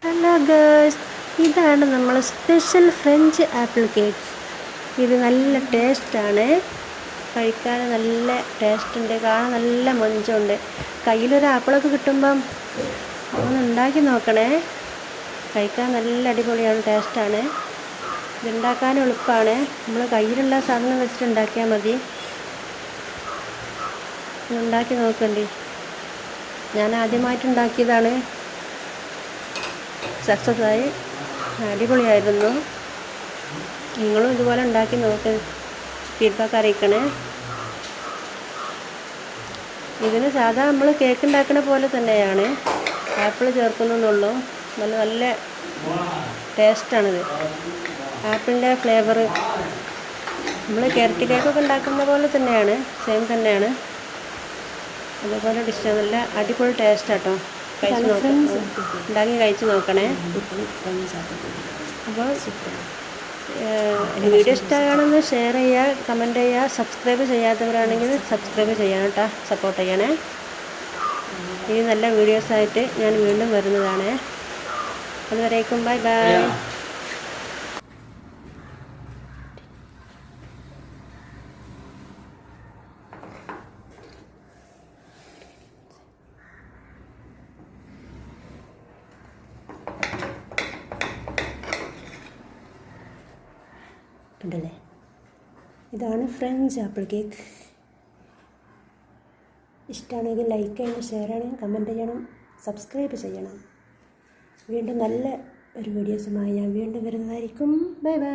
Hello girls, ഇതാണ് നമ്മൾ special French apple cake. ഇത് നല്ല ടേസ്റ്റാണ്, കഴിക്കാൻ നല്ല ടേസ്റ്റുണ്ട്, കാണാൻ നല്ല മൊഞ്ചുണ്ട്. കയ്യിലൊരു ആപ്പിളൊക്കെ കിട്ടുമ്പം ഒന്ന് ഉണ്ടാക്കി നോക്കണേ. കഴിക്കാൻ നല്ല അടിപൊളിയാണ്, ടേസ്റ്റാണ്. ഇതുണ്ടാക്കാൻ എളുപ്പമാണ്. നമ്മൾ കയ്യിലുള്ള സാധനം വെച്ചിട്ട് ഉണ്ടാക്കിയാൽ മതി. ഉണ്ടാക്കി നോക്കണ്ടി. ഞാൻ ആദ്യമായിട്ട് ഉണ്ടാക്കിയതാണ്. സക്സസ്സായി, അടിപൊളിയായിരുന്നു. നിങ്ങളും ഇതുപോലെ ഉണ്ടാക്കി നോക്ക്, ഫീഡ്ബാക്ക് അറിയിക്കണേ. ഇതിന് സാധാ നമ്മൾ കേക്ക് ഉണ്ടാക്കുന്ന പോലെ തന്നെയാണ്, ആപ്പിൾ ചേർക്കുന്നുള്ളൂ. നല്ല നല്ല ടേസ്റ്റാണിത്. ആപ്പിളിൻ്റെ ഫ്ലേവർ നമ്മൾ ക്യാരറ്റ് കേക്കൊക്കെ ഉണ്ടാക്കുന്ന പോലെ തന്നെയാണ്, സെയിം തന്നെയാണ്. അതുപോലെ ഡിഷ് നല്ല അടിപൊളി ടേസ്റ്റാട്ടോ. കഴിച്ച് നോക്കാം, ഉണ്ടാക്കി കഴിച്ച് നോക്കണേ. അപ്പോൾ വീഡിയോ ഇഷ്ടമാണെന്ന് ഷെയർ ചെയ്യുക, കമൻറ്റ് ചെയ്യുക. സബ്സ്ക്രൈബ് ചെയ്യാത്തവരാണെങ്കിൽ സബ്സ്ക്രൈബ് ചെയ്യണം കേട്ടോ, സപ്പോർട്ട് ചെയ്യണേ. ഇനി നല്ല വീഡിയോസായിട്ട് ഞാൻ വീണ്ടും വരുന്നതാണ്. അതുവരേക്കും ബൈ ബൈ. ഉണ്ടല്ലേ, ഇതാണ് ഫ്രഞ്ച് ആപ്പിൾ കേക്ക്. ഇഷ്ടമാണെങ്കിൽ ലൈക്ക് ചെയ്യണം, ഷെയർ ചെയ്യണം, കമൻറ്റ് ചെയ്യണം, സബ്സ്ക്രൈബ് ചെയ്യണം. വീണ്ടും നല്ല ഒരു വീഡിയോസുമായി ഞാൻ വീണ്ടും വരുന്നതായിരിക്കും. Bye bye.